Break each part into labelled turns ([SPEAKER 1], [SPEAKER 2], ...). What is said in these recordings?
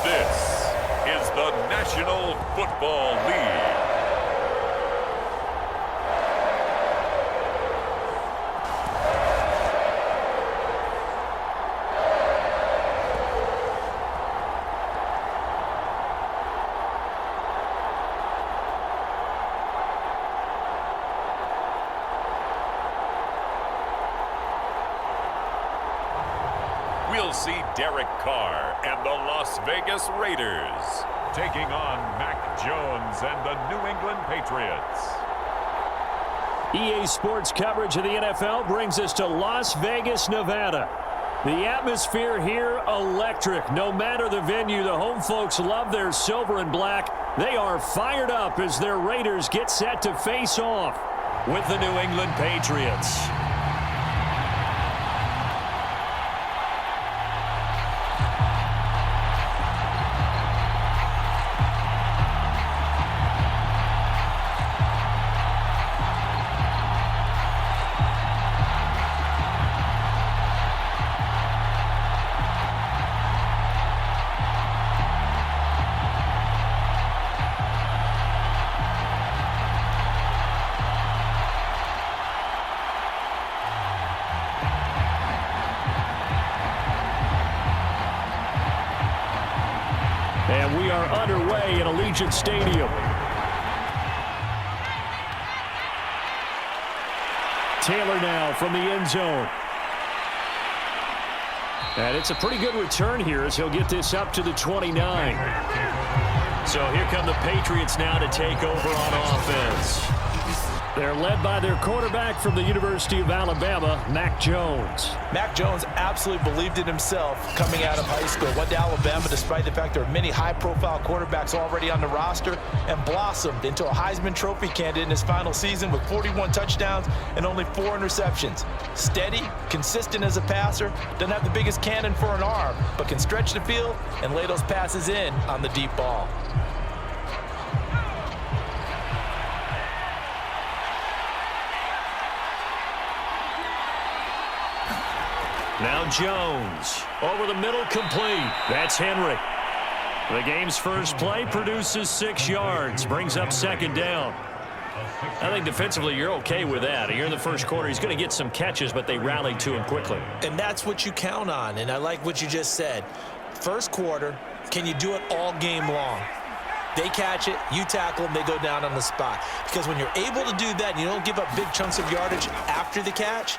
[SPEAKER 1] This is the National Football League. We'll see Derek Carr and the Las Vegas Raiders taking on Mac Jones and the New England Patriots.
[SPEAKER 2] EA Sports coverage of the NFL brings us to Las Vegas, Nevada. The atmosphere here, electric. No matter the venue, the home folks love their silver and black. They are fired up as their Raiders get set to face off with the New England Patriots. And we are underway at Allegiant Stadium. Taylor now from the end zone. And it's a pretty good return here as he'll get this up to the 29. So here come the Patriots now to take over on offense. They're led by their quarterback from the University of Alabama, Mac Jones.
[SPEAKER 3] Mac Jones absolutely believed in himself coming out of high school. Went to Alabama despite the fact there are many high-profile quarterbacks already on the roster and blossomed into a Heisman Trophy candidate in his final season with 41 touchdowns and only 4 interceptions. Steady, consistent as a passer, doesn't have the biggest cannon for an arm, but can stretch the field and lay those passes in on the deep ball.
[SPEAKER 2] Now Jones, over the middle, complete. That's Henry. The game's first play produces 6 yards, brings up second down. I think defensively you're okay with that. You're in the first quarter. He's going to get some catches, but they rallied to him quickly.
[SPEAKER 3] And that's what you count on, and I like what you just said. First quarter, can you do it all game long? They catch it, you tackle them, they go down on the spot. Because when you're able to do that and you don't give up big chunks of yardage after the catch,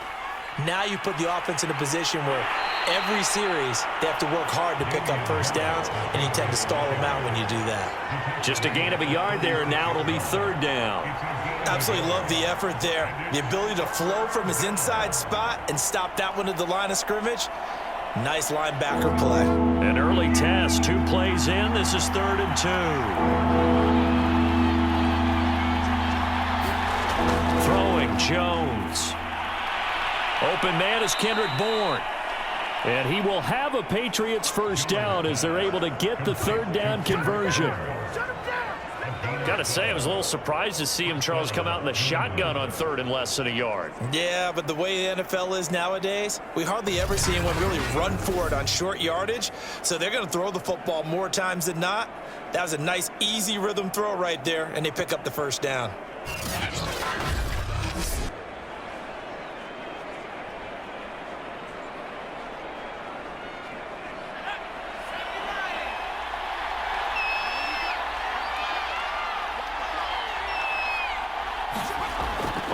[SPEAKER 3] now you put the offense in a position where every series they have to work hard to pick up first downs, and you tend to stall them out when you do that.
[SPEAKER 2] Just a gain of a yard there, and now it'll be third down.
[SPEAKER 3] Absolutely love the effort there. The ability to flow from his inside spot and stop that one at the line of scrimmage. Nice linebacker play.
[SPEAKER 2] An early test, 2 plays in. This is 3rd and 2. Throwing Jones. Open man is Kendrick Bourne. And he will have a Patriots first down as they're able to get the third down conversion. Got to say, I was a little surprised to see him, Charles, come out in the shotgun on 3rd and less than a yard.
[SPEAKER 3] Yeah, but the way the NFL is nowadays, we hardly ever see anyone really run for it on short yardage. So they're going to throw the football more times than not. That was a nice, easy rhythm throw right there, and they pick up the first down.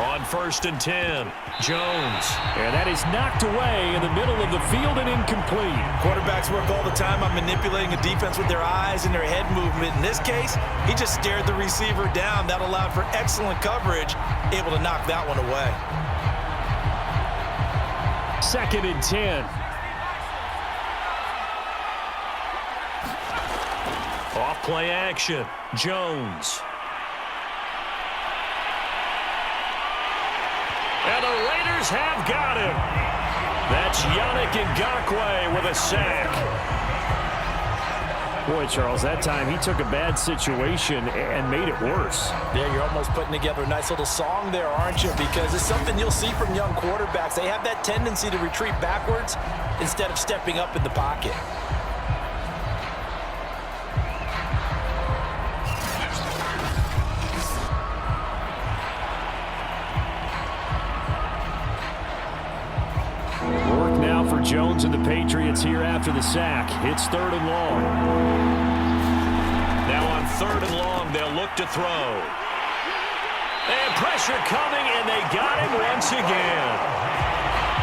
[SPEAKER 2] On 1st and 10, Jones. And that is knocked away in the middle of the field and incomplete.
[SPEAKER 3] Quarterbacks work all the time on manipulating a defense with their eyes and their head movement. In this case, he just stared the receiver down. That allowed for excellent coverage, able to knock that one away.
[SPEAKER 2] 2nd and 10. Off play action, Jones. And the Raiders have got him. That's Yannick Ngakoue with a sack. Boy, Charles, that time he took a bad situation and made it worse.
[SPEAKER 3] Yeah, you're almost putting together a nice little song there, aren't you? Because it's something you'll see from young quarterbacks. They have that tendency to retreat backwards instead of stepping up in the pocket.
[SPEAKER 2] Jones and the Patriots here after the sack. It's 3rd and long. Now on 3rd and long, they'll look to throw. And pressure coming, and they got him once again.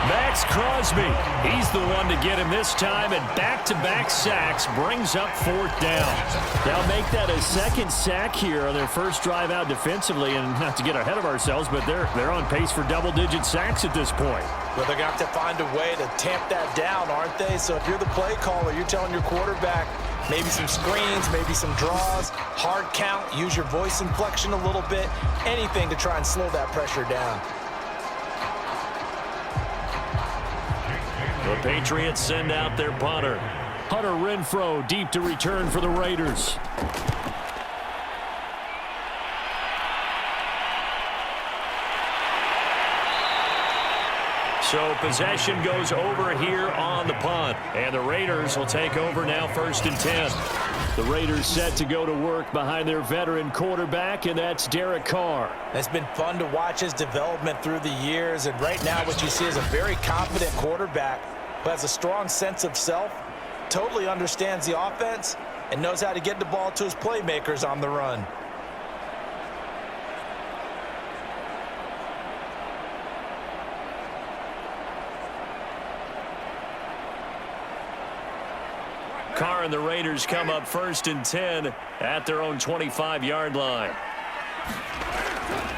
[SPEAKER 2] Max Crosby, he's the one to get him this time, and back-to-back sacks brings up 4th down. They'll make that a 2nd sack here on their first drive out defensively, and not to get ahead of ourselves, but they're on pace for double-digit sacks at this point.
[SPEAKER 3] Well, they're going to have to find a way to tamp that down, aren't they? So if you're the play caller, you're telling your quarterback maybe some screens, maybe some draws, hard count, use your voice inflection a little bit, anything to try and slow that pressure down.
[SPEAKER 2] The Patriots send out their punter. Hunter Renfrow deep to return for the Raiders. So possession goes over here on the punt. And the Raiders will take over now 1st and 10. The Raiders set to go to work behind their veteran quarterback, and that's Derek Carr.
[SPEAKER 3] It's been fun to watch his development through the years, and right now what you see is a very confident quarterback who has a strong sense of self, totally understands the offense, and knows how to get the ball to his playmakers on the run.
[SPEAKER 2] Carr and the Raiders come up 1st and 10 at their own 25-yard line.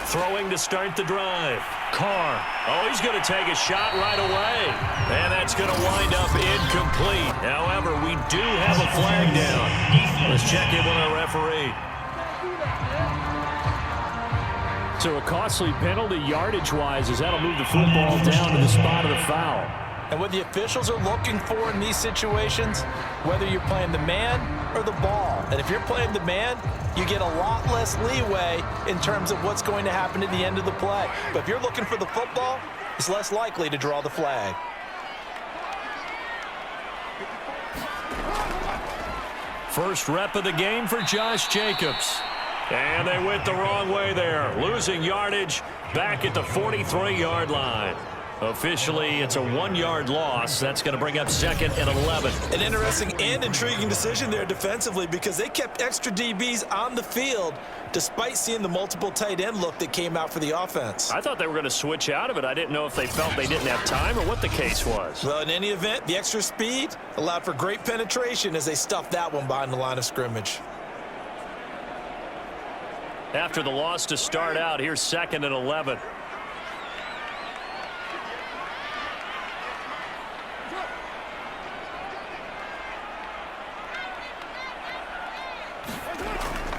[SPEAKER 2] Throwing to start the drive. Carr. Oh, he's going to take a shot right away. And that's going to wind up incomplete. However, we do have a flag down. Let's check in with our referee. So a costly penalty yardage-wise, as that'll move the football down to the spot of the foul.
[SPEAKER 3] And what the officials are looking for in these situations, whether you're playing the man or the ball. And if you're playing the man, you get a lot less leeway in terms of what's going to happen at the end of the play. But if you're looking for the football, it's less likely to draw the flag.
[SPEAKER 2] First rep of the game for Josh Jacobs. And they went the wrong way there, losing yardage back at the 43-yard line. Officially, it's a 1-yard loss. That's going to bring up 2nd and 11.
[SPEAKER 3] An interesting and intriguing decision there defensively because they kept extra DBs on the field despite seeing the multiple tight end look that came out for the offense.
[SPEAKER 2] I thought they were going to switch out of it. I didn't know if they felt they didn't have time or what the case was.
[SPEAKER 3] Well, in any event, the extra speed allowed for great penetration as they stuffed that one behind the line of scrimmage.
[SPEAKER 2] After the loss to start out, here's 2nd and 11.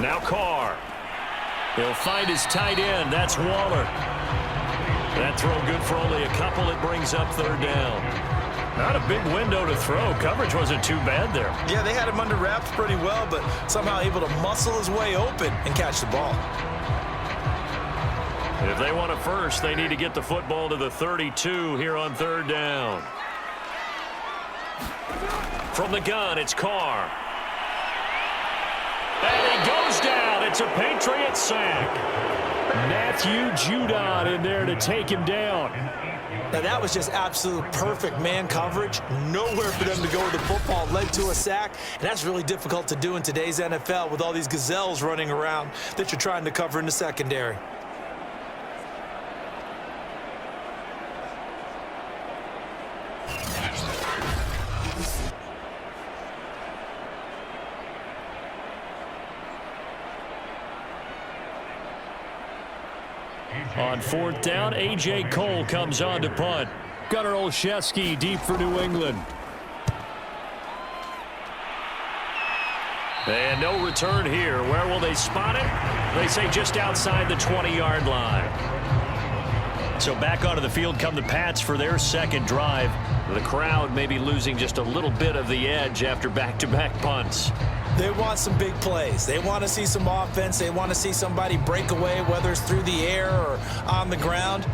[SPEAKER 2] Now Carr. He'll find his tight end. That's Waller. That throw good for only a couple. It brings up 3rd down. Not a big window to throw. Coverage wasn't too bad there.
[SPEAKER 3] Yeah, they had him under wraps pretty well, but somehow able to muscle his way open and catch the ball.
[SPEAKER 2] If they want a first, they need to get the football to the 32 here on 3rd down. From the gun, it's Carr. And he goes down. It's a Patriots sack. Matthew Judon in there to take him down.
[SPEAKER 3] Now, that was just absolute perfect man coverage. Nowhere for them to go with the football. Led to a sack. And that's really difficult to do in today's NFL with all these gazelles running around that you're trying to cover in the secondary.
[SPEAKER 2] On 4th down, A.J. Cole comes on to punt. Gunnar Olszewski deep for New England. And no return here. Where will they spot it? They say just outside the 20-yard line. So back onto the field come the Pats for their 2nd drive. The crowd may be losing just a little bit of the edge after back-to-back punts.
[SPEAKER 3] They want some big plays. They want to see some offense. They want to see somebody break away, whether it's through the air or on the ground.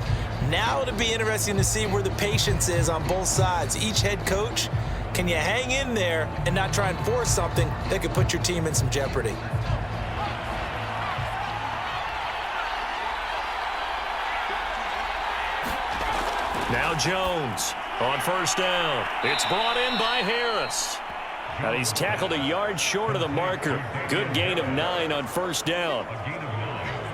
[SPEAKER 3] Now it'll be interesting to see where the patience is on both sides. Each head coach, can you hang in there and not try and force something that could put your team in some jeopardy?
[SPEAKER 2] Now Jones. On first down, it's brought in by Harris. And he's tackled a yard short of the marker. Good gain of 9 on first down.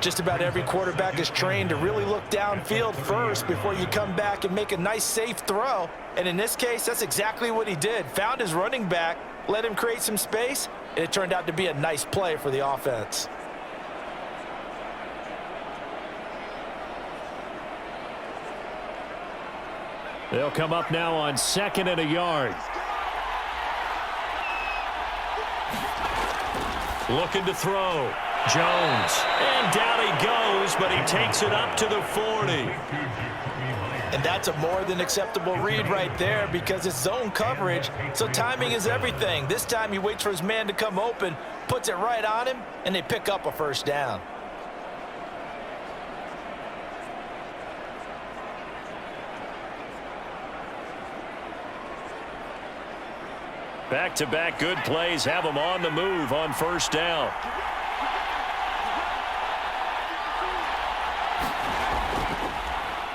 [SPEAKER 3] Just about every quarterback is trained to really look downfield first before you come back and make a nice, safe throw. And in this case, that's exactly what he did. Found his running back, let him create some space, and it turned out to be a nice play for the offense.
[SPEAKER 2] They'll come up now on 2nd and a yard. Looking to throw. Jones. And down he goes, but he takes it up to the 40.
[SPEAKER 3] And that's a more than acceptable read right there because it's zone coverage, so timing is everything. This time he waits for his man to come open, puts it right on him, and they pick up a first down.
[SPEAKER 2] Back-to-back good plays have them on the move on first down.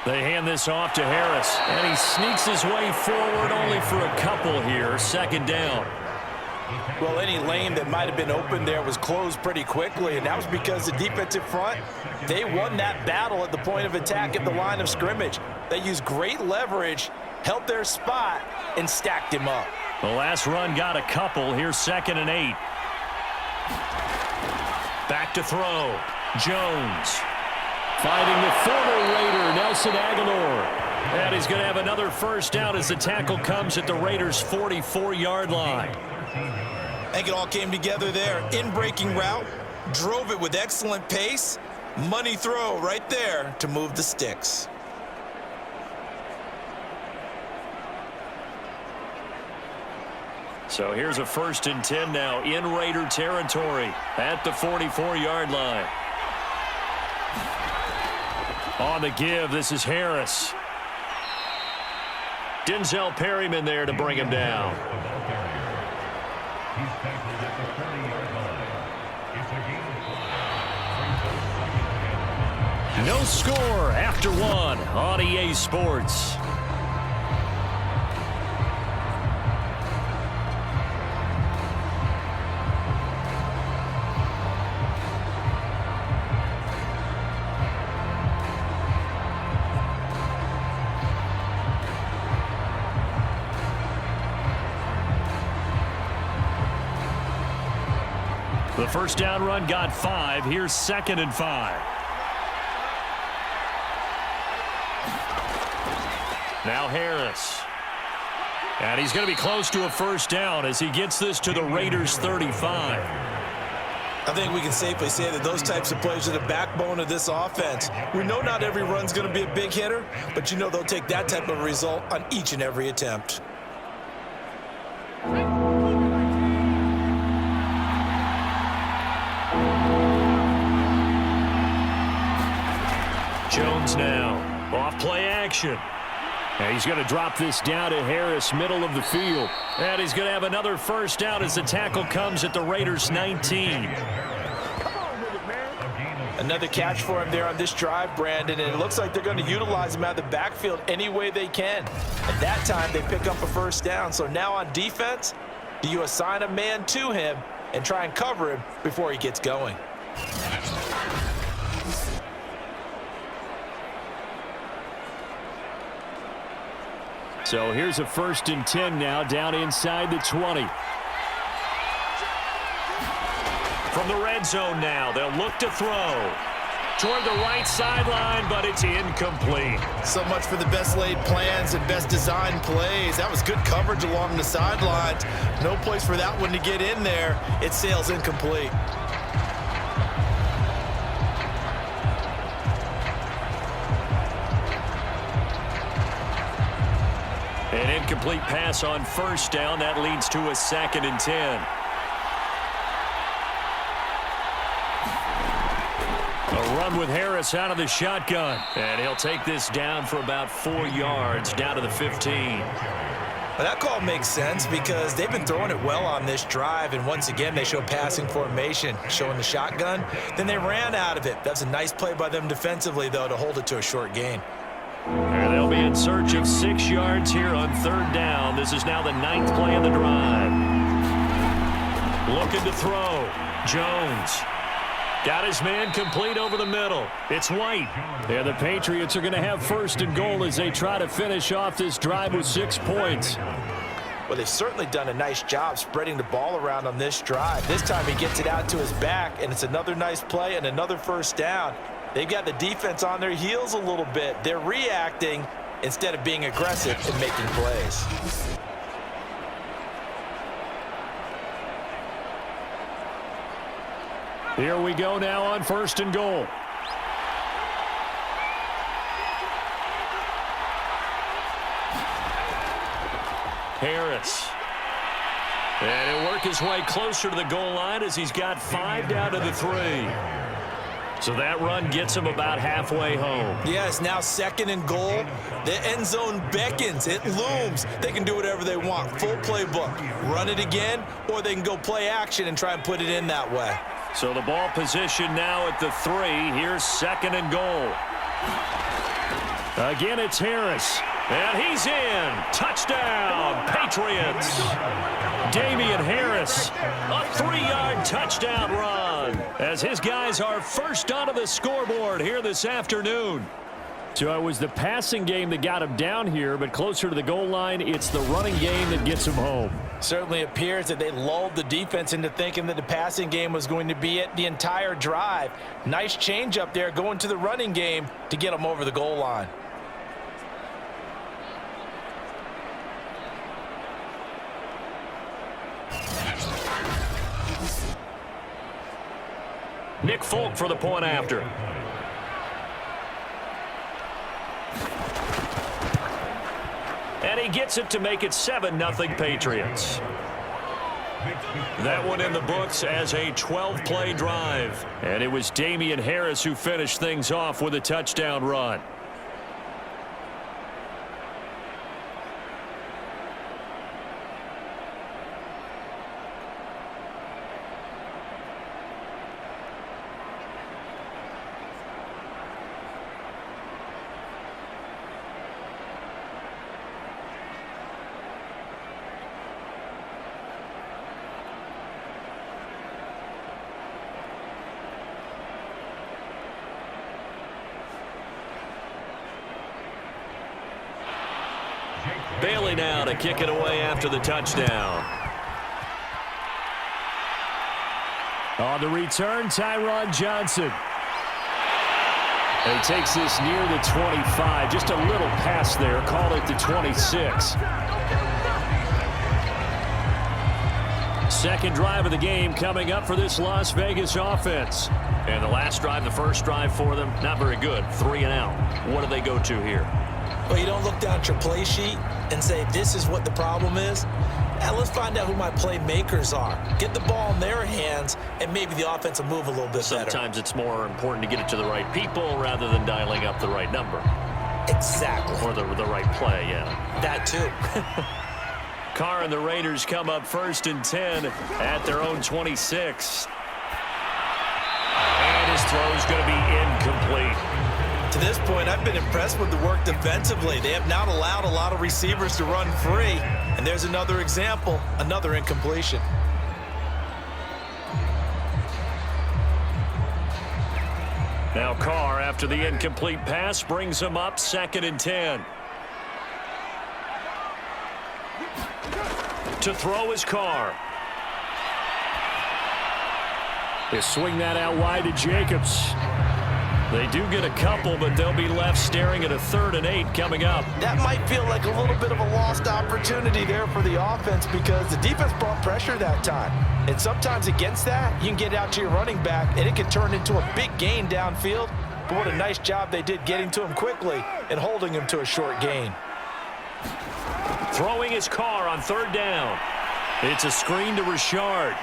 [SPEAKER 2] They hand this off to Harris, and he sneaks his way forward only for a couple here. 2nd down.
[SPEAKER 3] Well, any lane that might have been open there was closed pretty quickly, and that was because the defensive front, they won that battle at the point of attack at the line of scrimmage. They used great leverage, held their spot, and stacked him up.
[SPEAKER 2] The last run got a couple. Here's 2nd and 8. Back to throw. Jones. Finding the former Raider, Nelson Aguilar. And he's going to have another first down as the tackle comes at the Raiders' 44-yard line.
[SPEAKER 3] I think it all came together there. In-breaking route, drove it with excellent pace. Money throw right there to move the sticks.
[SPEAKER 2] So here's a 1st and 10 now in Raider territory at the 44-yard line. On the give, this is Harris. Denzel Perryman there to bring him down. No score after 1 on EA Sports. The first down run got 5. Here's 2nd and 5. Now Harris. And he's going to be close to a first down as he gets this to the Raiders' 35.
[SPEAKER 3] I think we can safely say that those types of plays are the backbone of this offense. We know not every run's going to be a big hitter, but you know they'll take that type of result on each and every attempt.
[SPEAKER 2] Jones now, off play action. And he's going to drop this down to Harris, middle of the field. And he's going to have another first down as the tackle comes at the Raiders' 19.
[SPEAKER 3] Another catch for him there on this drive, Brandon, and it looks like they're going to utilize him out of the backfield any way they can. At that time, they pick up a first down. So now on defense, do you assign a man to him and try and cover him before he gets going?
[SPEAKER 2] So here's a 1st and 10 now down inside the 20. From the red zone now, they'll look to throw. Toward the right sideline, but it's incomplete.
[SPEAKER 3] So much for the best laid plans and best designed plays. That was good coverage along the sidelines. No place for that one to get in there. It sails incomplete.
[SPEAKER 2] An incomplete pass on first down. That leads to a 2nd and 10. A run with Harris out of the shotgun. And he'll take this down for about 4 yards, down to the 15.
[SPEAKER 3] Well, that call makes sense because they've been throwing it well on this drive, and once again they show passing formation, showing the shotgun. Then they ran out of it. That's a nice play by them defensively, though, to hold it to a short gain.
[SPEAKER 2] And they'll be in search of 6 yards here on 3rd down. This is now the 9th play of the drive. Looking to throw. Jones. Got his man complete over the middle. It's White. And the Patriots are going to have 1st and goal as they try to finish off this drive with 6 points.
[SPEAKER 3] Well, they've certainly done a nice job spreading the ball around on this drive. This time he gets it out to his back, and it's another nice play and another 1st down. They've got the defense on their heels a little bit. They're reacting instead of being aggressive and making plays.
[SPEAKER 2] Here we go now on 1st and goal. Harris. And he'll work his way closer to the goal line as he's got 5 down to the 3. So that run gets him about halfway home.
[SPEAKER 3] Yes, now 2nd and goal. The end zone beckons. It looms. They can do whatever they want. Full playbook. Run it again, or they can go play action and try and put it in that way.
[SPEAKER 2] So the ball position now at the 3. Here's 2nd and goal. Again, it's Harris. And he's in. Touchdown, Patriots. Damian Harris, a 3-yard touchdown run as his guys are first onto the scoreboard here this afternoon. So it was the passing game that got him down here, but closer to the goal line, it's the running game that gets him home.
[SPEAKER 3] Certainly appears that they lulled the defense into thinking that the passing game was going to be it the entire drive. Nice change up there going to the running game to get them over the goal line.
[SPEAKER 2] Nick Folk for the point after. And he gets it to make it 7-0 Patriots. That one in the books as a 12-play drive. And it was Damian Harris who finished things off with a touchdown run. Bailey now to kick it away after the touchdown. On the return, Tyron Johnson. He takes this near the 25. Just a little pass there. Called it the 26. Second drive of the game coming up for this Las Vegas offense. And the last drive, the first drive for them, not very good. 3 and out. What do they go to here?
[SPEAKER 3] Well, you don't look down at your play sheet and say, this is what the problem is. Now, let's find out who my playmakers are. Get the ball in their hands, and maybe the offense will move a little bit better.
[SPEAKER 2] Sometimes it's more important to get it to the right people rather than dialing up the right number.
[SPEAKER 3] Exactly.
[SPEAKER 2] Or the right play, yeah.
[SPEAKER 3] That too.
[SPEAKER 2] Carr and the Raiders come up 1st and 10 at their own 26. And his throw is going to be incomplete.
[SPEAKER 3] To this point, I've been impressed with the work defensively. They have not allowed a lot of receivers to run free. And there's another example, another incompletion.
[SPEAKER 2] Now Carr, after the incomplete pass, brings him up 2nd and 10. To throw is Carr. They swing that out wide to Jacobs. They do get a couple, but they'll be left staring at a 3rd and 8 coming up.
[SPEAKER 3] That might feel like a little bit of a lost opportunity there for the offense because the defense brought pressure that time. And sometimes against that, you can get out to your running back, and it can turn into a big gain downfield. But what a nice job they did getting to him quickly and holding him to a short gain.
[SPEAKER 2] Throwing his Carr on 3rd down. It's a screen to Richard.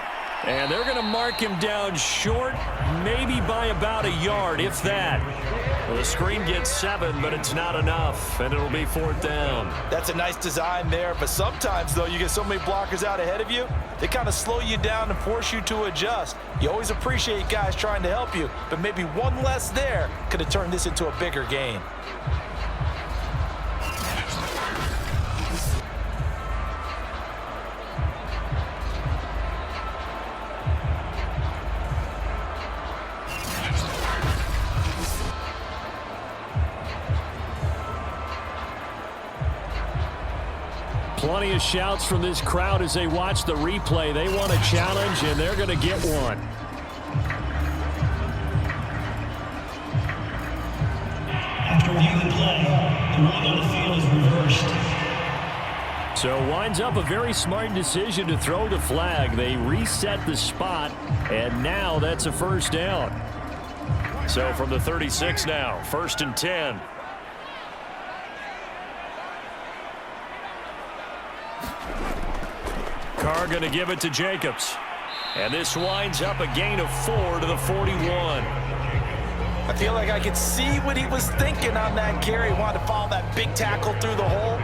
[SPEAKER 2] And they're going to mark him down short, maybe by about a yard, if that. Well, the screen gets 7, but it's not enough, and it'll be 4th down.
[SPEAKER 3] That's a nice design there, but sometimes, though, you get so many blockers out ahead of you, they kind of slow you down and force you to adjust. You always appreciate guys trying to help you, but maybe one less there could have turned this into a bigger gain.
[SPEAKER 2] Plenty of shouts from this crowd as they watch the replay. They want a challenge, and they're going to get one.
[SPEAKER 4] After reviewing the play, the rule on the field is reversed.
[SPEAKER 2] So winds up a very smart decision to throw the flag. They reset the spot, and now that's a first down. So from the 36 now, 1st and 10. Carr going to give it to Jacobs. And this winds up a gain of 4 to the 41.
[SPEAKER 3] I feel like I could see what he was thinking on that carry. Wanted to follow that big tackle through the hole.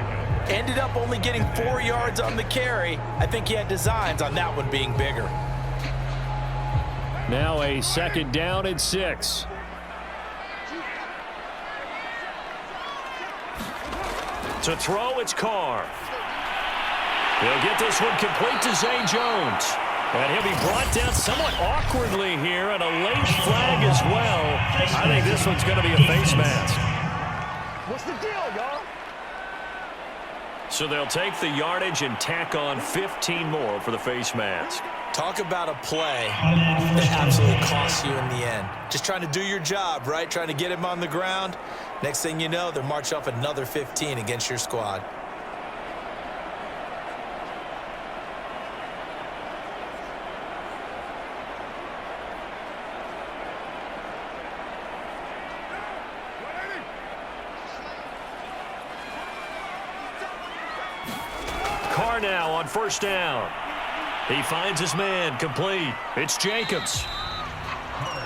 [SPEAKER 3] Ended up only getting 4 yards on the carry. I think he had designs on that one being bigger.
[SPEAKER 2] Now a 2nd down and 6. To throw, it's Carr. He'll get this one complete to Zay Jones. And he'll be brought down somewhat awkwardly here, and a late flag as well. I think this one's going to be a face mask.
[SPEAKER 5] What's the deal, y'all?
[SPEAKER 2] So they'll take the yardage and tack on 15 more for the face mask.
[SPEAKER 3] Talk about a play that absolutely costs you in the end. Just trying to do your job, right? Trying to get him on the ground. Next thing you know, they're marching off another 15 against your squad.
[SPEAKER 2] Carr now on 1st down. He finds his man complete. It's Jacobs.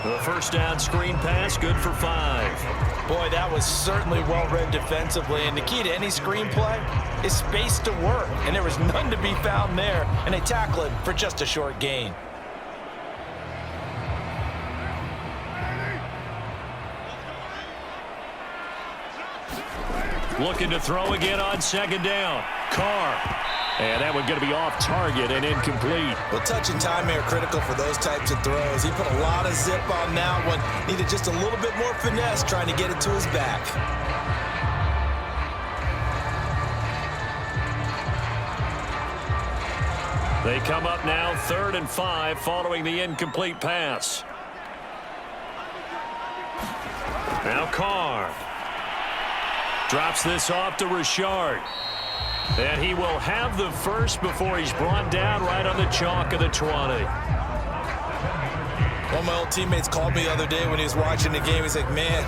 [SPEAKER 2] The 1st down screen pass, good for 5.
[SPEAKER 3] Boy, that was certainly well read defensively. And the key to any screen play is space to work. And there was none to be found there. And they tackle it for just a short gain.
[SPEAKER 2] Looking to throw again on 2nd down. Carr. And that one going to be off target and incomplete.
[SPEAKER 3] Well, touch and time are critical for those types of throws. He put a lot of zip on that one. Needed just a little bit more finesse trying to get it to his back.
[SPEAKER 2] They come up now 3rd and 5 following the incomplete pass. Now Carr. Drops this off to Richard. And he will have the first before he's brought down right on the chalk of the 20.
[SPEAKER 3] One of my old teammates called me the other day when he was watching the game. He's like, man,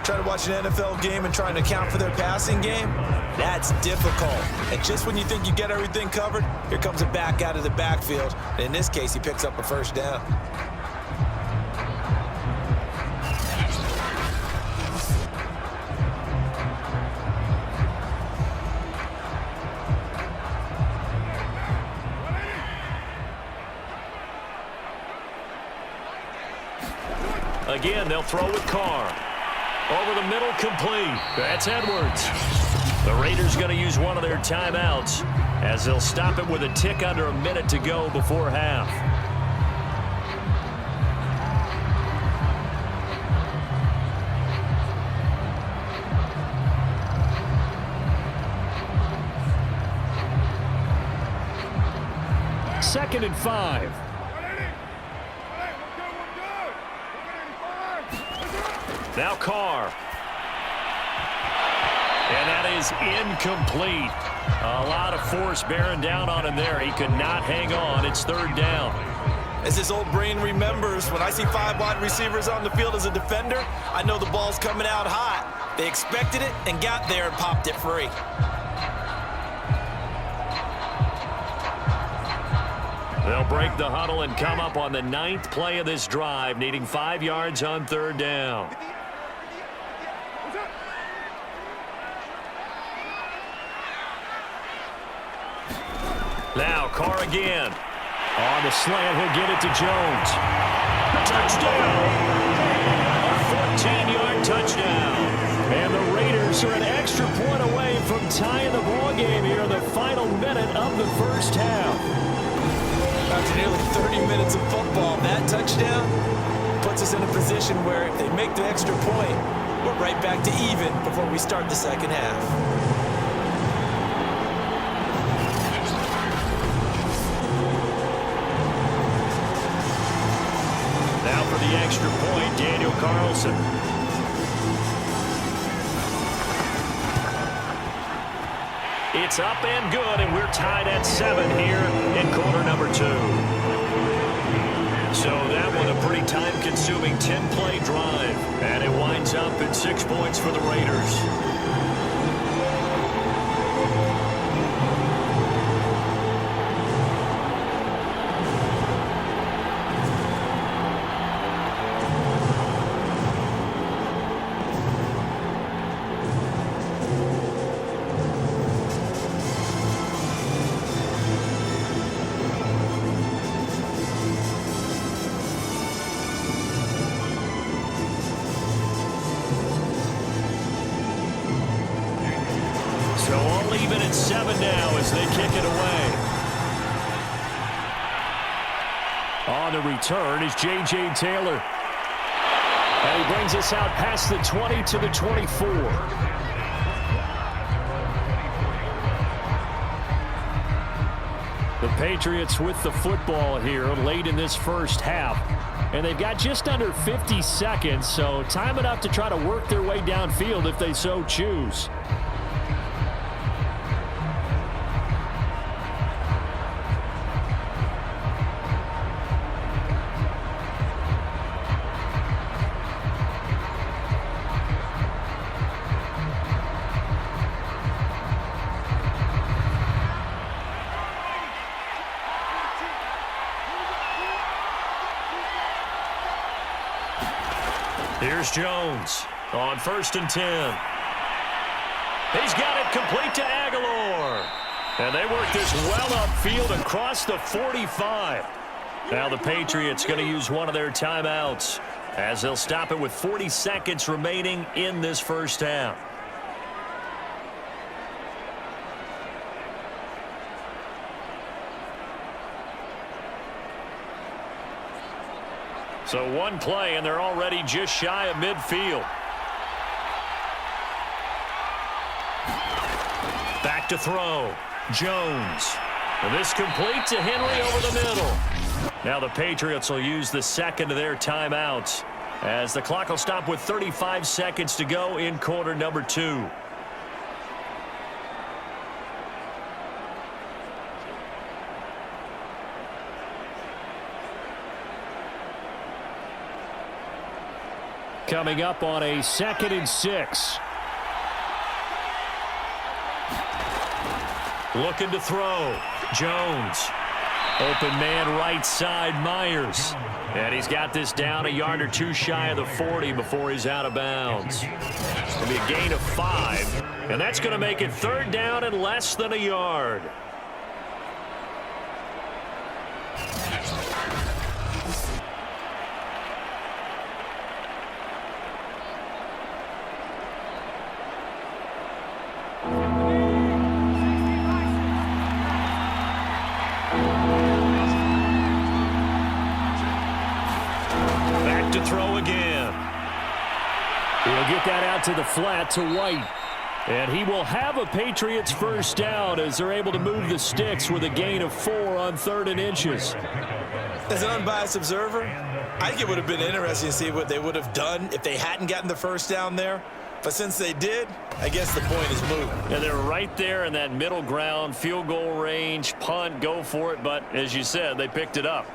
[SPEAKER 3] trying to watch an NFL game and trying to account for their passing game, that's difficult. And just when you think you get everything covered, here comes a back out of the backfield. And in this case, he picks up a 1st down.
[SPEAKER 2] Again, they'll throw with Carr. Over the middle, complete. That's Edwards. The Raiders going to use one of their timeouts as they'll stop it with a tick under a minute to go before half. Second and 5. Now Carr. And that is incomplete. A lot of force bearing down on him there. He could not hang on. It's 3rd down.
[SPEAKER 3] As his old brain remembers, when I see 5 wide receivers on the field as a defender, I know the ball's coming out hot. They expected it and got there and popped it free.
[SPEAKER 2] They'll break the huddle and come up on the 9th play of this drive, needing 5 yards on 3rd down. Now Carr again. On the slant, he'll get it to Jones. Touchdown! A 14-yard touchdown. And the Raiders are an extra point away from tying the ball game here in the final minute of the 1st half.
[SPEAKER 3] After nearly 30 minutes of football, that touchdown puts us in a position where if they make the extra point, we're right back to even before we start the 2nd half.
[SPEAKER 2] the extra point, Daniel Carlson. It's up and good, and we're tied at 7 here in quarter number 2. So that one a pretty time-consuming 10-play drive, and it winds up at 6 points for the Raiders. So all even at 7 now as they kick it away. On the return is J.J. Taylor. And he brings us out past the 20 to the 24. The Patriots with the football here late in this first half. And they've got just under 50 seconds, so time enough to try to work their way downfield if they so choose. Here's Jones on 1st and 10. He's got it complete to Aguilar. And they work this well upfield across the 45. Now the Patriots going to use one of their timeouts as they'll stop it with 40 seconds remaining in this first half. So one play, and they're already just shy of midfield. Back to throw. Jones. And this complete to Henry over the middle. Now the Patriots will use the second of their timeouts as the clock will stop with 35 seconds to go in quarter number 2. Coming up on a 2nd and 6. Looking to throw. Jones. Open man right side, Myers. And he's got this down a yard or 2 shy of the 40 before he's out of bounds. It's going to be a gain of 5. And that's going to make it 3rd down and less than a yard. Throw again. He'll get that out to the flat to White. And he will have a Patriots first down as they're able to move the sticks with a gain of 4 on 3rd and inches.
[SPEAKER 3] As an unbiased observer, I think it would have been interesting to see what they would have done if they hadn't gotten the first down there. But since they did, I guess the point is moot.
[SPEAKER 2] And they're right there in that middle ground, field goal range, punt, go for it. But as you said, they picked it up.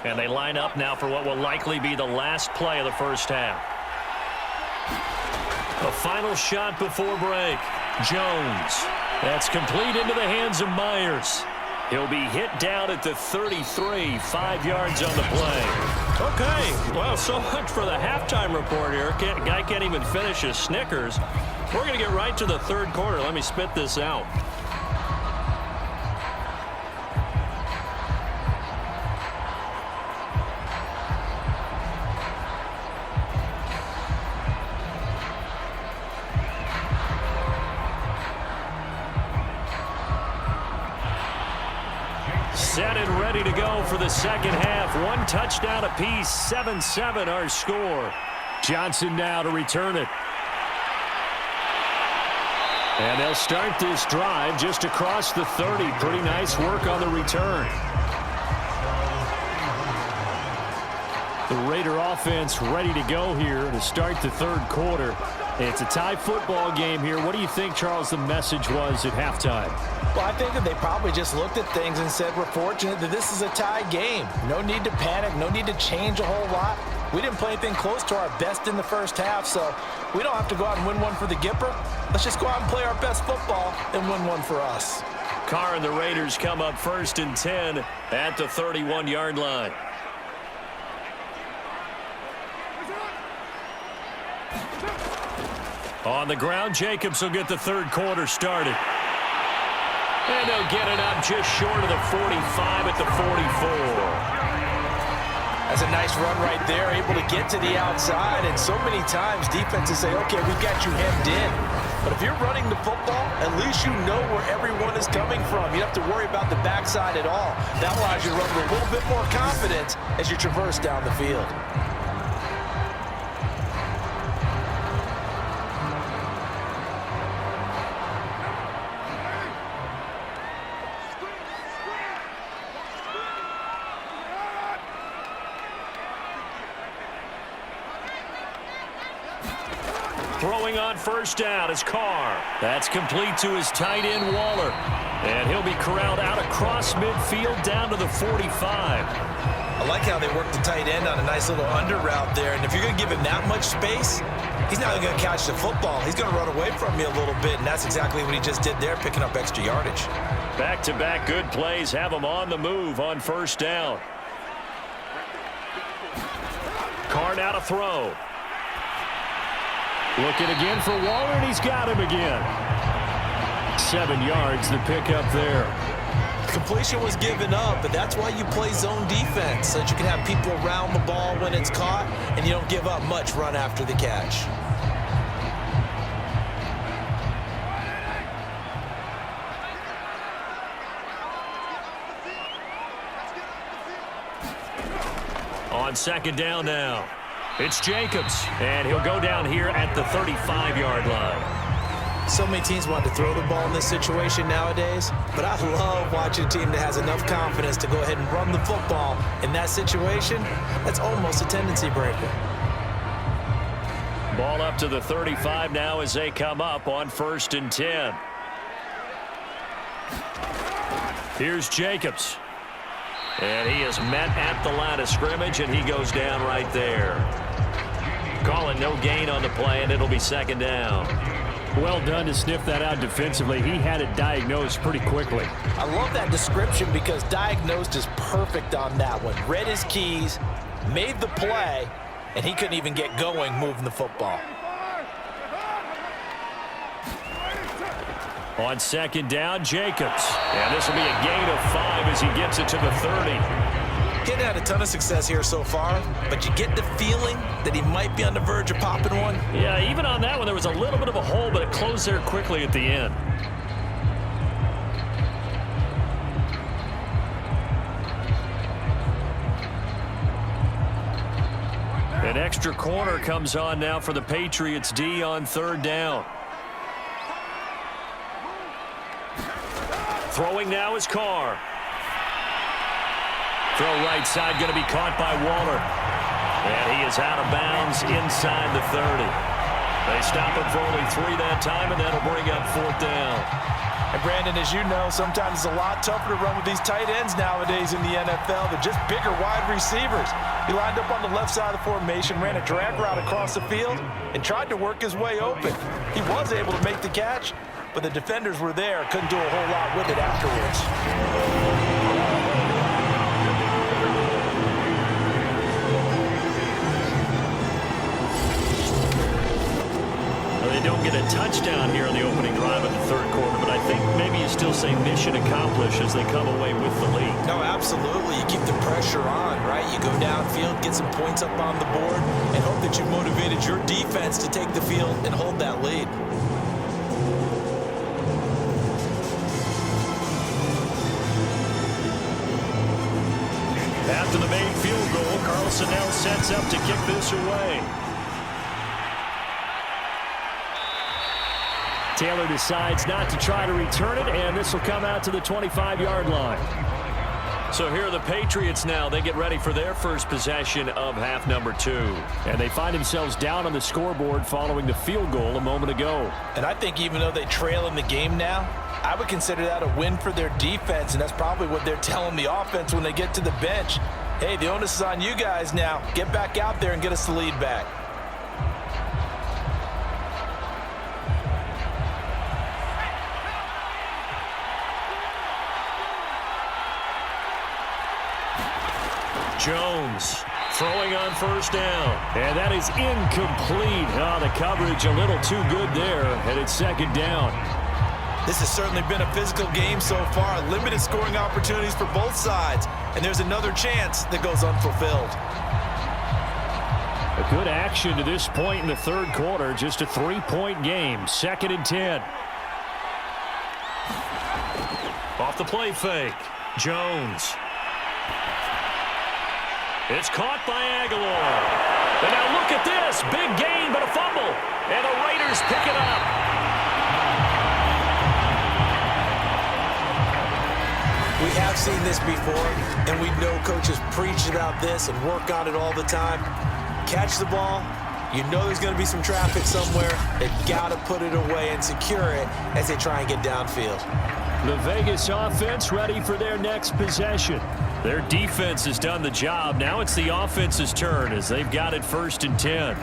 [SPEAKER 2] And they line up now for what will likely be the last play of the first half. A final shot before break. Jones. That's complete into the hands of Myers. He'll be hit down at the 33, 5 yards on the play. Okay, well, so much for the halftime report here. Guy can't even finish his Snickers. We're going to get right to the 3rd quarter. Let me spit this out. Set and ready to go for the second half. 1 touchdown apiece, 7-7 our score. Johnson now to return it. And they'll start this drive just across the 30. Pretty nice work on the return. The Raider offense ready to go here to start the third quarter. It's a tie football game here. What do you think, Charles, the message was at halftime?
[SPEAKER 3] Well, I think that they probably just looked at things and said, we're fortunate that this is a tie game. No need to panic. No need to change a whole lot. We didn't play anything close to our best in the first half, so we don't have to go out and win one for the Gipper. Let's just go out and play our best football and win one for us.
[SPEAKER 2] Carr and the Raiders come up 1st and 10 at the 31-yard line. On the ground, Jacobs will get the third quarter started. And they'll get it up just short of the 45 at the 44.
[SPEAKER 3] That's a nice run right there, able to get to the outside. And so many times defenses say, okay, we've got you hemmed in. But if you're running the football, at least you know where everyone is coming from. You don't have to worry about the backside at all. That allows you to run with a little bit more confidence as you traverse down the field.
[SPEAKER 2] Throwing on first down is Carr. That's complete to his tight end, Waller. And he'll be corralled out across midfield down to the 45.
[SPEAKER 3] I like how they work the tight end on a nice little under route there. And if you're going to give him that much space, he's not going to catch the football. He's going to run away from you a little bit, and that's exactly what he just did there, picking up extra yardage.
[SPEAKER 2] Back-to-back good plays have him on the move on first down. Carr now to throw. Looking again for Waller, and he's got him again. 7 yards, the pickup there.
[SPEAKER 3] Completion was given up, but that's why you play zone defense, so that you can have people around the ball when it's caught, and you don't give up much run after the catch.
[SPEAKER 2] On second down now. It's Jacobs, and he'll go down here at the 35-yard line.
[SPEAKER 3] So many teams want to throw the ball in this situation nowadays, but I love watching a team that has enough confidence to go ahead and run the football in that situation. That's almost a tendency breaker.
[SPEAKER 2] Ball up to the 35 now as they come up on 1st and 10. Here's Jacobs. And he is met at the line of scrimmage, and he goes down right there. Calling no gain on the play, and it'll be second down.
[SPEAKER 6] Well done to sniff that out defensively. He had it diagnosed pretty quickly.
[SPEAKER 3] I love that description because diagnosed is perfect on that one. Read his keys, made the play, and he couldn't even get going moving the football.
[SPEAKER 2] On second down, Jacobs. And this will be a gain of 5 as he gets it to the 30.
[SPEAKER 3] Getting had a ton of success here so far, but you get the feeling that he might be on the verge of popping one.
[SPEAKER 2] Yeah, even on that one, there was a little bit of a hole, but it closed there quickly at the end. An extra corner comes on now for the Patriots D on third down. Throwing now is Carr. Throw right side going to be caught by Waller. And he is out of bounds inside the 30. They stop him for only 3 that time, and that'll bring up 4th down.
[SPEAKER 3] And Brandon, as you know, sometimes it's a lot tougher to run with these tight ends nowadays in the NFL. They're just bigger wide receivers. He lined up on the left side of the formation, ran a drag route across the field, and tried to work his way open. He was able to make the catch, but the defenders were there, couldn't do a whole lot with it afterwards.
[SPEAKER 2] They don't get a touchdown here in the opening drive of the third quarter, but I think maybe you still say mission accomplished as they come away with the lead.
[SPEAKER 3] No, absolutely. You keep the pressure on, right? You go downfield, get some points up on the board, and hope that you've motivated your defense to take the field and hold that lead.
[SPEAKER 2] After the main field goal, Carlson now sets up to kick this away. Taylor decides not to try to return it, and this will come out to the 25-yard line. So here are the Patriots now. They get ready for their first possession of half number 2. And they find themselves down on the scoreboard following the field goal a moment ago.
[SPEAKER 3] And I think even though they trail in the game now, I would consider that a win for their defense, and that's probably what they're telling the offense when they get to the bench. Hey, the onus is on you guys now. Get back out there and get us the lead back.
[SPEAKER 2] Jones throwing on first down. And that is incomplete. Oh, the coverage a little too good there, and it's second down.
[SPEAKER 3] This has certainly been a physical game so far. Limited scoring opportunities for both sides. And there's another chance that goes unfulfilled.
[SPEAKER 2] A good action to this point in the third quarter. Just a 3-point game. 2nd and 10. Off the play fake. Jones. It's caught by Aguilar. And now look at this. Big gain, but a fumble. And the Raiders pick it up.
[SPEAKER 3] We have seen this before, and we know coaches preach about this and work on it all the time. Catch the ball. You know there's going to be some traffic somewhere. They've got to put it away and secure it as they try and get downfield.
[SPEAKER 2] The Vegas offense ready for their next possession. Their defense has done the job. Now it's the offense's turn as they've got it 1st and 10.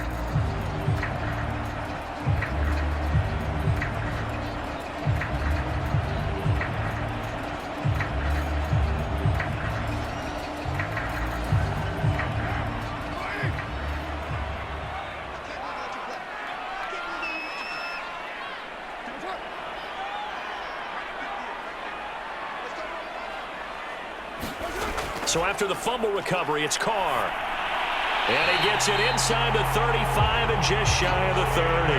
[SPEAKER 2] So after the fumble recovery, it's Carr. And he gets it inside the 35 and just shy of the 30.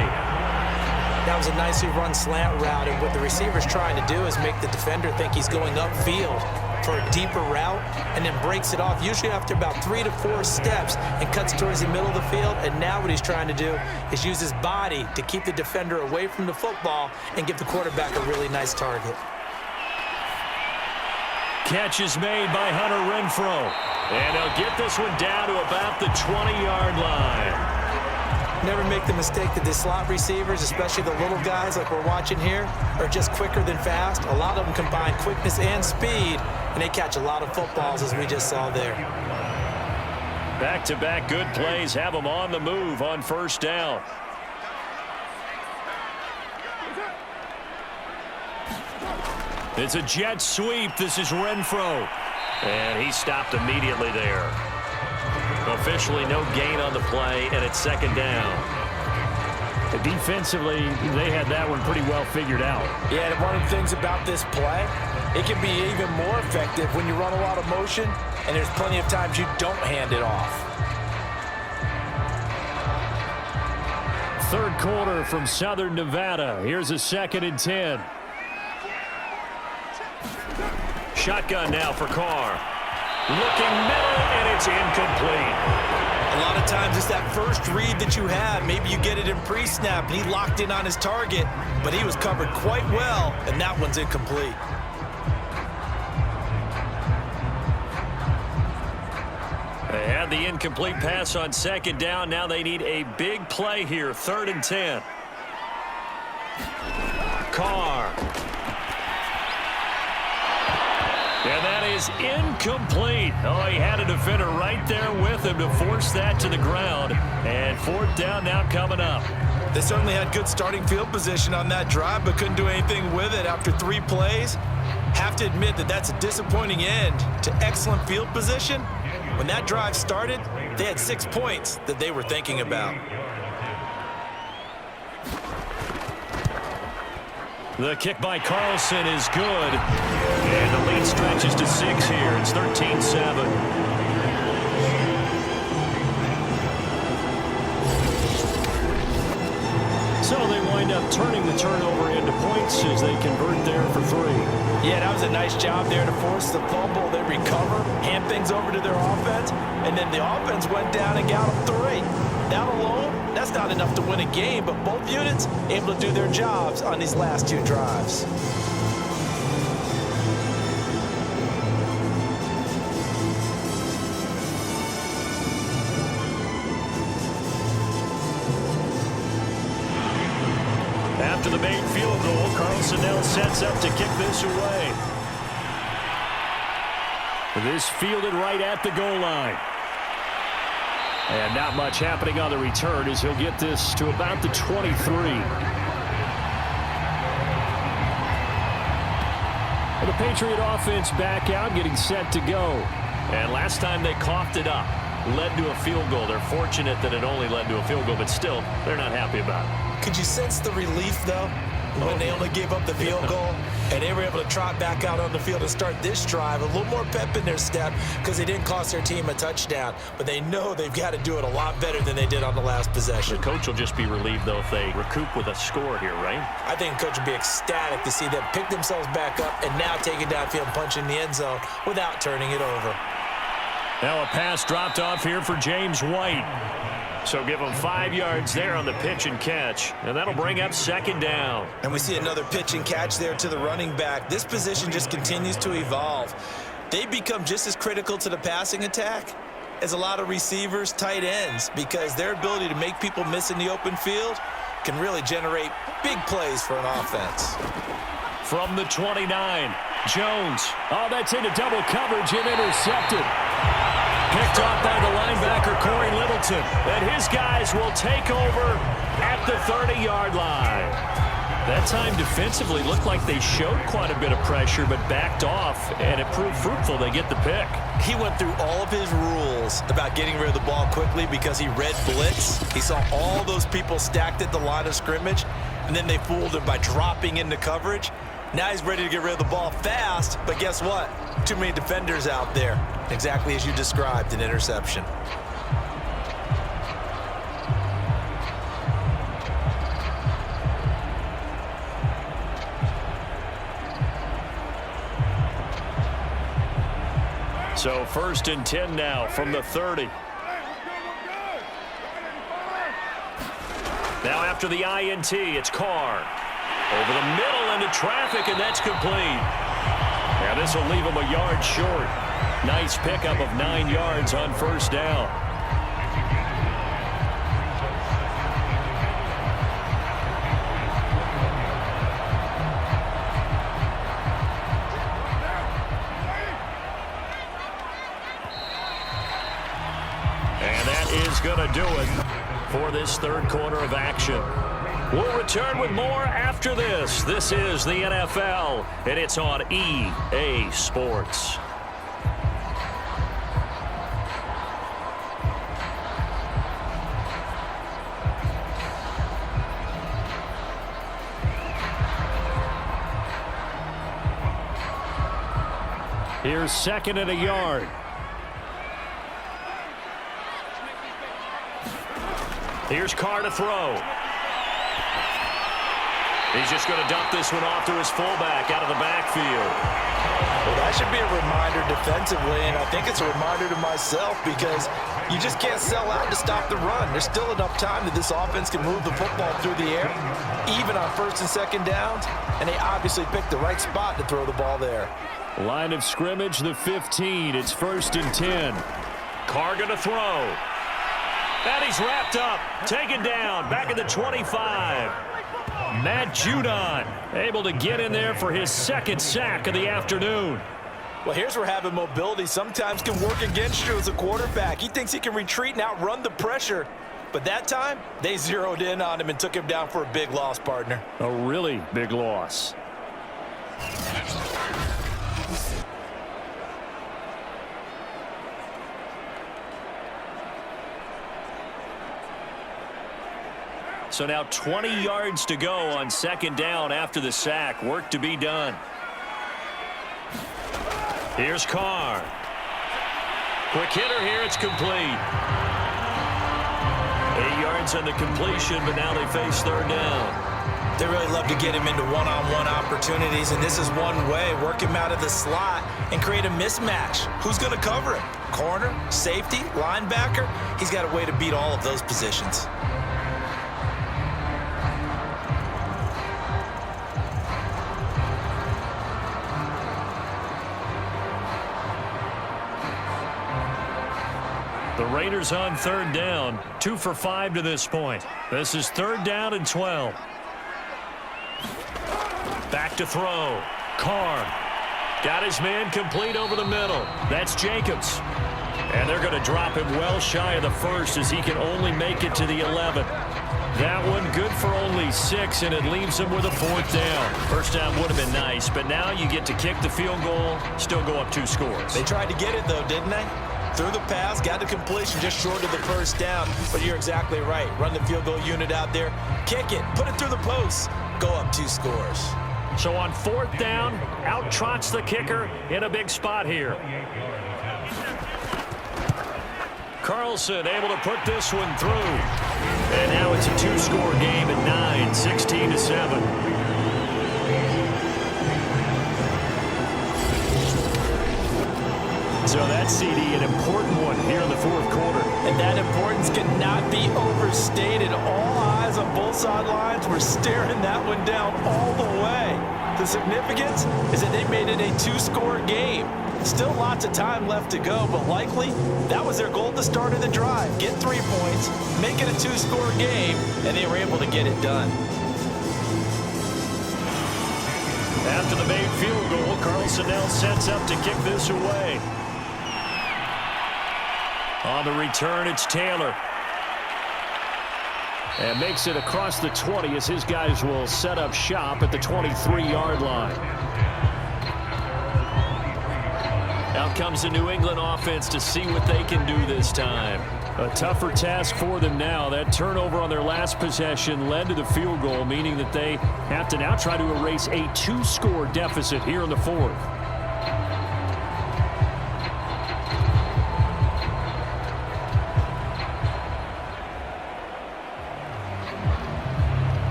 [SPEAKER 3] That was a nicely run slant route, and what the receiver's trying to do is make the defender think he's going upfield for a deeper route and then breaks it off, usually after about 3 to 4 steps, and cuts towards the middle of the field. And now what he's trying to do is use his body to keep the defender away from the football and give the quarterback a really nice target.
[SPEAKER 2] Catch is made by Hunter Renfrow. And he'll get this one down to about the 20-yard line.
[SPEAKER 3] Never make the mistake that the slot receivers, especially the little guys like we're watching here, are just quicker than fast. A lot of them combine quickness and speed, and they catch a lot of footballs, as we just saw there.
[SPEAKER 2] Back-to-back good plays have them on the move on first down. It's a jet sweep. This is Renfrow. And he stopped immediately there. Officially no gain on the play, and it's second down.
[SPEAKER 6] Defensively, they had that one pretty well figured out.
[SPEAKER 3] Yeah, and one of the things about this play, it can be even more effective when you run a lot of motion, and there's plenty of times you don't hand it off.
[SPEAKER 2] Third quarter from Southern Nevada. Here's a 2nd and 10. Shotgun now for Carr. Looking middle, and it's incomplete.
[SPEAKER 3] A lot of times it's that first read that you have. Maybe you get it in pre-snap, and he locked in on his target, but he was covered quite well, and that one's incomplete.
[SPEAKER 2] They had the incomplete pass on second down. Now they need a big play here. 3rd and 10. Carr. And that is incomplete. Oh, he had a defender right there with him to force that to the ground. And 4th down now coming up.
[SPEAKER 3] They certainly had good starting field position on that drive, but couldn't do anything with it after 3 plays. Have to admit that that's a disappointing end to excellent field position. When that drive started, they had 6 points that they were thinking about.
[SPEAKER 2] The kick by Carlson is good. And the lead stretches to 6 here. It's 13-7. So they wind up turning the turnover into points as they convert there for 3.
[SPEAKER 3] Yeah, that was a nice job there to force the fumble. They recover, hand things over to their offense, and then the offense went down and got them 3. That alone, That's not enough to win a game, but both units able to do their jobs on these last 2 drives.
[SPEAKER 2] After the made field goal, Carlson now sets up to kick this away. This fielded right at the goal line. And not much happening on the return as he'll get this to about the 23. The Patriot offense back out, getting set to go. And last time they coughed it up, led to a field goal. They're fortunate that it only led to a field goal, but still, they're not happy about it.
[SPEAKER 3] Could you sense the relief, though, when they only gave up the field goal and they were able to trot back out on the field and start this drive? A little more pep in their step because they didn't cost their team a touchdown, but they know they've got to do it a lot better than they did on the last possession.
[SPEAKER 2] The coach will just be relieved, though, if they recoup with a score here, right?
[SPEAKER 3] I think the coach will be ecstatic to see them pick themselves back up and now take it downfield and punch in the end zone without turning it over.
[SPEAKER 2] Now a pass dropped off here for James White. So give him 5 yards there on the pitch and catch, and that'll bring up 2nd down.
[SPEAKER 3] And we see another pitch and catch there to the running back. This position just continues to evolve. They become just as critical to the passing attack as a lot of receivers, tight ends, because their ability to make people miss in the open field can really generate big plays for an offense.
[SPEAKER 2] From the 29, Jones. Oh, that's into double coverage and intercepted. Picked off by the linebacker, Corey Littleton. And his guys will take over at the 30-yard line. That time defensively looked like they showed quite a bit of pressure but backed off, and it proved fruitful. They get the pick.
[SPEAKER 3] He went through all of his rules about getting rid of the ball quickly because he read blitz. He saw all those people stacked at the line of scrimmage, and then they fooled him by dropping into coverage. Now he's ready to get rid of the ball fast, but guess what? Too many defenders out there. Exactly as you described, an interception.
[SPEAKER 2] So 1st and 10 now from the 30. Now after the INT, it's Carr. Over the middle into traffic, and that's complete. And this will leave him a yard short. Nice pickup of 9 yards on 1st down. And that is going to do it for this 3rd quarter of action. We'll return with more after this. This is the NFL, and it's on EA Sports. Here's 2nd and a yard. Here's Carr to throw. He's just going to dump this one off to his fullback out of the backfield.
[SPEAKER 3] Well, that should be a reminder defensively, and I think it's a reminder to myself because you just can't sell out to stop the run. There's still enough time that this offense can move the football through the air, even on 1st and 2nd downs, and they obviously picked the right spot to throw the ball there.
[SPEAKER 2] Line of scrimmage, the 15. It's 1st and 10. Carr going to throw. And he's wrapped up, taken down, back at the 25. Matt Judon able to get in there for his 2nd sack of the afternoon.
[SPEAKER 3] Well, here's where having mobility sometimes can work against you as a quarterback. He thinks he can retreat and outrun the pressure. But that time, they zeroed in on him and took him down for a big loss, partner.
[SPEAKER 2] A really big loss. So now 20 yards to go on 2nd down after the sack. Work to be done. Here's Carr. Quick hitter here. It's complete. 8 yards on the completion, but now they face 3rd down.
[SPEAKER 3] They really love to get him into one-on-one opportunities, and this is one way. Work him out of the slot and create a mismatch. Who's going to cover him? Corner, safety, linebacker? He's got a way to beat all of those positions.
[SPEAKER 2] Raiders on third down. 2 for 5 to this point. This is 3rd down and 12. Back to throw. Carr. Got his man complete over the middle. That's Jacobs. And they're going to drop him well shy of the first as he can only make it to the 11. That one good for only 6, and it leaves him with a 4th down. First down would have been nice, but now you get to kick the field goal, still go up 2 scores.
[SPEAKER 3] They tried to get it, though, didn't they? Threw the pass, got the completion just short of the first down. But you're exactly right. Run the field goal unit out there, kick it, put it through the post, go up 2 scores.
[SPEAKER 2] So on 4th down, out trots the kicker in a big spot here. Carlson able to put this one through. And now it's a 2-score game at 9, 16-7. So that CD, an important one here in the 4th quarter.
[SPEAKER 3] And that importance cannot be overstated. All eyes on both sidelines were staring that one down all the way. The significance is that they made it a 2-score game. Still lots of time left to go, but likely that was their goal at the start of the drive. Get 3 points, make it a 2-score game, and they were able to get it done.
[SPEAKER 2] After the made field goal, Carlson now sets up to kick this away. On the return, it's Taylor. And makes it across the 20 as his guys will set up shop at the 23-yard line. Out comes the New England offense to see what they can do this time. A tougher task for them now. That turnover on their last possession led to the field goal, meaning that they have to now try to erase a 2-score deficit here in the 4th.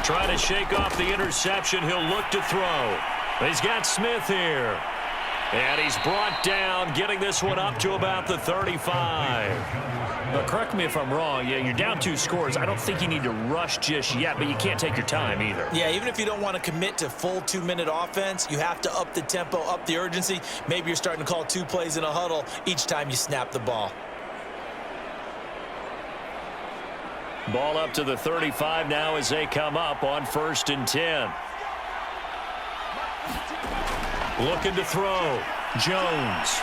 [SPEAKER 2] Trying to shake off the interception. He'll look to throw. He's got Smith here. And he's brought down, getting this one up to about the 35. Now, correct me if I'm wrong. Yeah, you're down 2 scores. I don't think you need to rush just yet, but you can't take your time either.
[SPEAKER 3] Yeah, even if you don't want to commit to full 2-minute offense, you have to up the tempo, up the urgency. Maybe you're starting to call 2 plays in a huddle each time you snap the ball.
[SPEAKER 2] Ball up to the 35 now as they come up on 1st and 10. Looking to throw. Jones.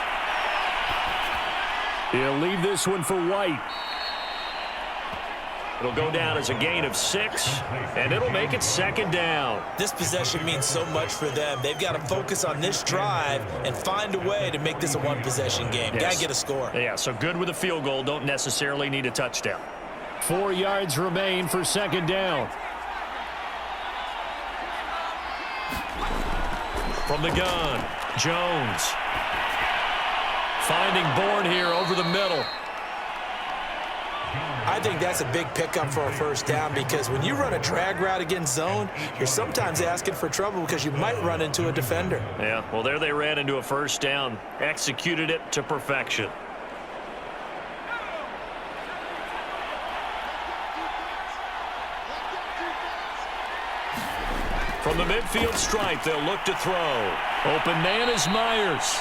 [SPEAKER 2] He'll leave this one for White. It'll go down as a gain of 6, and it'll make it 2nd down.
[SPEAKER 3] This possession means so much for them. They've got to focus on this drive and find a way to make this a 1-possession game.
[SPEAKER 2] Yes.
[SPEAKER 3] Got to get a score.
[SPEAKER 2] Yeah, so good with a field goal. Don't necessarily need a touchdown. 4 yards remain for 2nd down. From the gun, Jones. Finding Bourne here over the middle.
[SPEAKER 3] I think that's a big pickup for a 1st down because when you run a drag route against zone, you're sometimes asking for trouble because you might run into a defender.
[SPEAKER 2] Yeah, well, there they ran into a 1st down. Executed it to perfection. From the midfield stripe, they'll look to throw. Open man is Myers.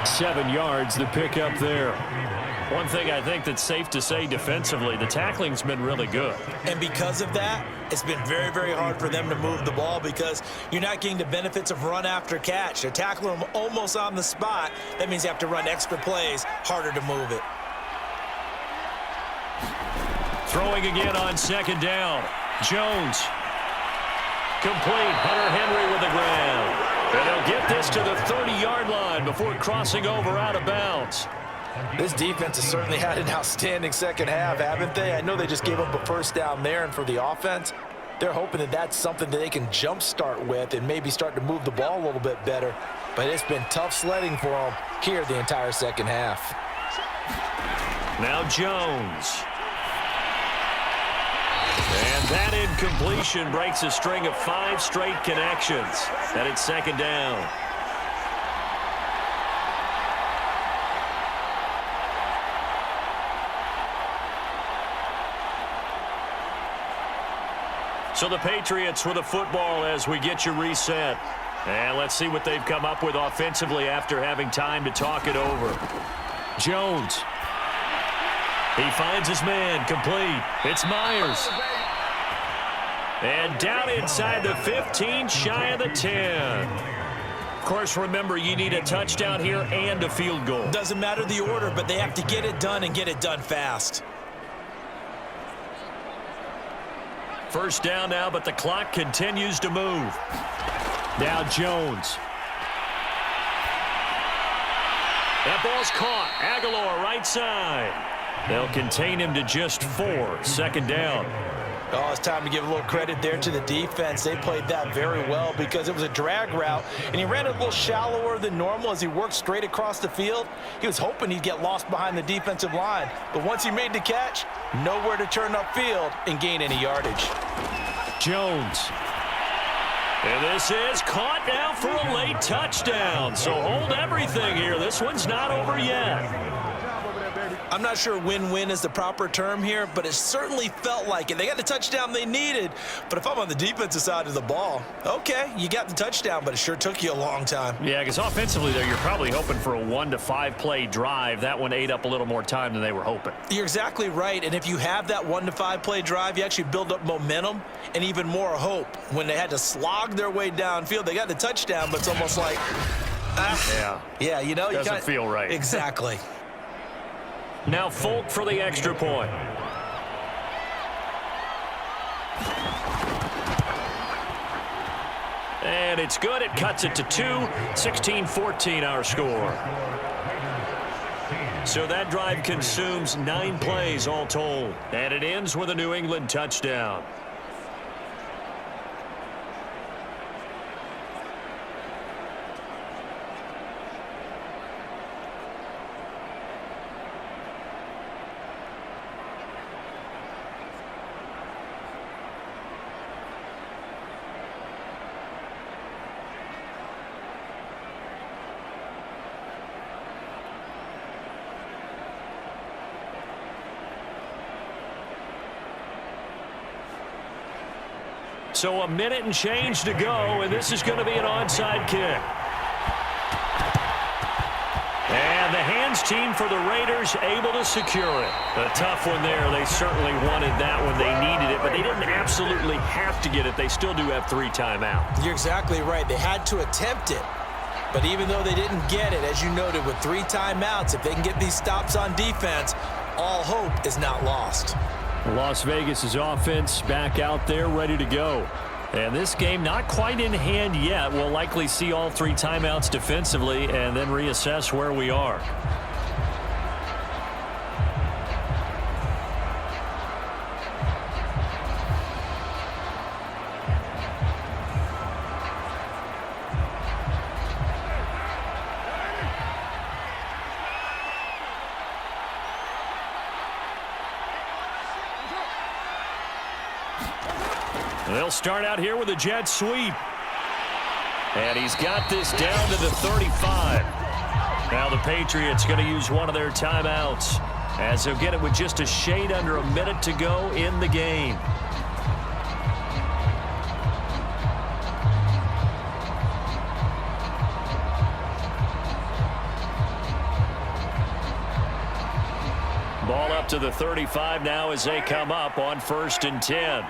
[SPEAKER 2] 7 yards, the pickup there. One thing I think that's safe to say defensively, the tackling's been really good.
[SPEAKER 3] And because of that, it's been very, very hard for them to move the ball because you're not getting the benefits of run after catch. They're tackling them almost on the spot. That means you have to run extra plays, harder to move it.
[SPEAKER 2] Throwing again on 2nd down. Jones. Complete. Hunter Henry with the ground. And they'll get this to the 30-yard line before crossing over out of bounds.
[SPEAKER 3] This defense has certainly had an outstanding 2nd half, haven't they? I know they just gave up a 1st down there, and for the offense, they're hoping that that's something that they can jumpstart with and maybe start to move the ball a little bit better. But it's been tough sledding for them here the entire 2nd half.
[SPEAKER 2] Now Jones. And that incompletion breaks a string of 5 straight connections. And it's 2nd down. So the Patriots with the football as we get you reset. And let's see what they've come up with offensively after having time to talk it over. Jones. He finds his man, complete. It's Myers. And down inside the 15, shy of the 10. Of course, remember, you need a touchdown here and a field goal.
[SPEAKER 3] Doesn't matter the order, but they have to get it done and get it done fast.
[SPEAKER 2] First down now, but the clock continues to move. Now Jones. That ball's caught. Aguilar right side. They'll contain him to just 4. Second down.
[SPEAKER 3] Oh, it's time to give a little credit there to the defense. They played that very well because it was a drag route, and he ran it a little shallower than normal as he worked straight across the field. He was hoping he'd get lost behind the defensive line, but once he made the catch, nowhere to turn upfield and gain any yardage.
[SPEAKER 2] Jones. And this is caught now for a late touchdown. So hold everything here. This one's not over yet.
[SPEAKER 3] I'm not sure win-win is the proper term here, but it certainly felt like it. They got the touchdown they needed, but if I'm on the defensive side of the ball, okay, you got the touchdown, but it sure took you a long time.
[SPEAKER 2] Yeah, because offensively there, you're probably hoping for a 1 to 5 play drive. That one ate up a little more time than they were hoping.
[SPEAKER 3] You're exactly right, and if you have that 1 to 5 play drive, you actually build up momentum and even more hope. When they had to slog their way downfield, they got the touchdown, but it's almost like, yeah, you know,
[SPEAKER 2] doesn't feel right.
[SPEAKER 3] Exactly.
[SPEAKER 2] Now Folk for the extra point. And it's good. It cuts it to 2. 16-14 our score. So that drive consumes 9 plays all told. And it ends with a New England touchdown. So a minute and change to go, and this is going to be an onside kick. And the hands team for the Raiders able to secure it. A tough one there. They certainly wanted that when they needed it, but they didn't absolutely have to get it. They still do have 3 timeouts.
[SPEAKER 3] You're exactly right. They had to attempt it. But even though they didn't get it, as you noted, with 3 timeouts, if they can get these stops on defense, all hope is not lost.
[SPEAKER 2] Las Vegas's offense back out there ready to go. And this game not quite in hand yet. We'll likely see all 3 timeouts defensively and then reassess where we are. They'll start out here with a jet sweep. And he's got this down to the 35. Now the Patriots going to use one of their timeouts as they'll get it with just a shade under a minute to go in the game. Ball up to the 35 now as they come up on 1st and 10.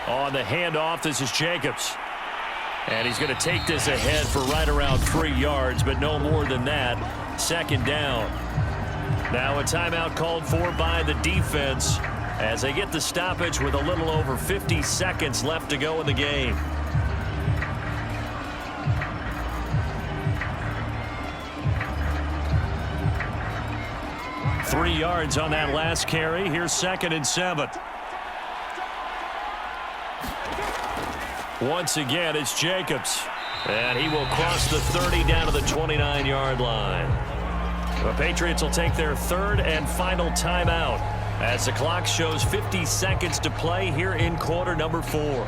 [SPEAKER 2] On the handoff, this is Jacobs. And he's going to take this ahead for right around 3 yards, but no more than that. 2nd down. Now a timeout called for by the defense as they get the stoppage with a little over 50 seconds left to go in the game. Three yards on that last carry. Here's 2nd and 7. Once again, it's Jacobs. And he will cross the 30 down to the 29-yard line. The Patriots will take their 3rd and final timeout as the clock shows 50 seconds to play here in quarter number 4.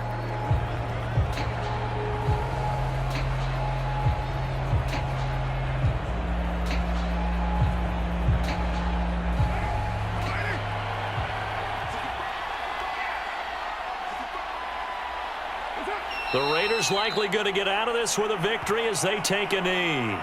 [SPEAKER 2] The Raiders likely going to get out of this with a victory as they take a knee.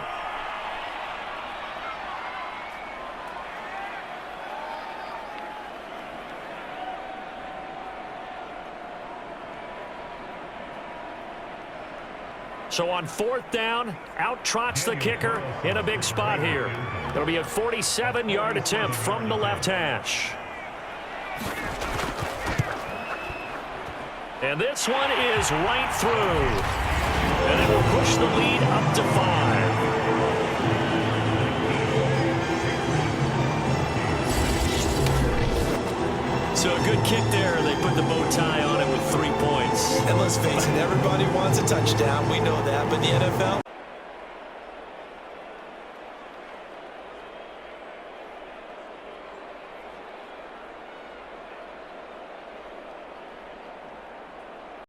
[SPEAKER 2] So on 4th down, out trots the kicker in a big spot here. It'll be a 47-yard attempt from the left hash. And this one is right through. And it will push the lead up to 5. So a good kick there. They put the bow tie on it with 3 points.
[SPEAKER 3] And let's face it, everybody wants a touchdown. We know that. But in the NFL,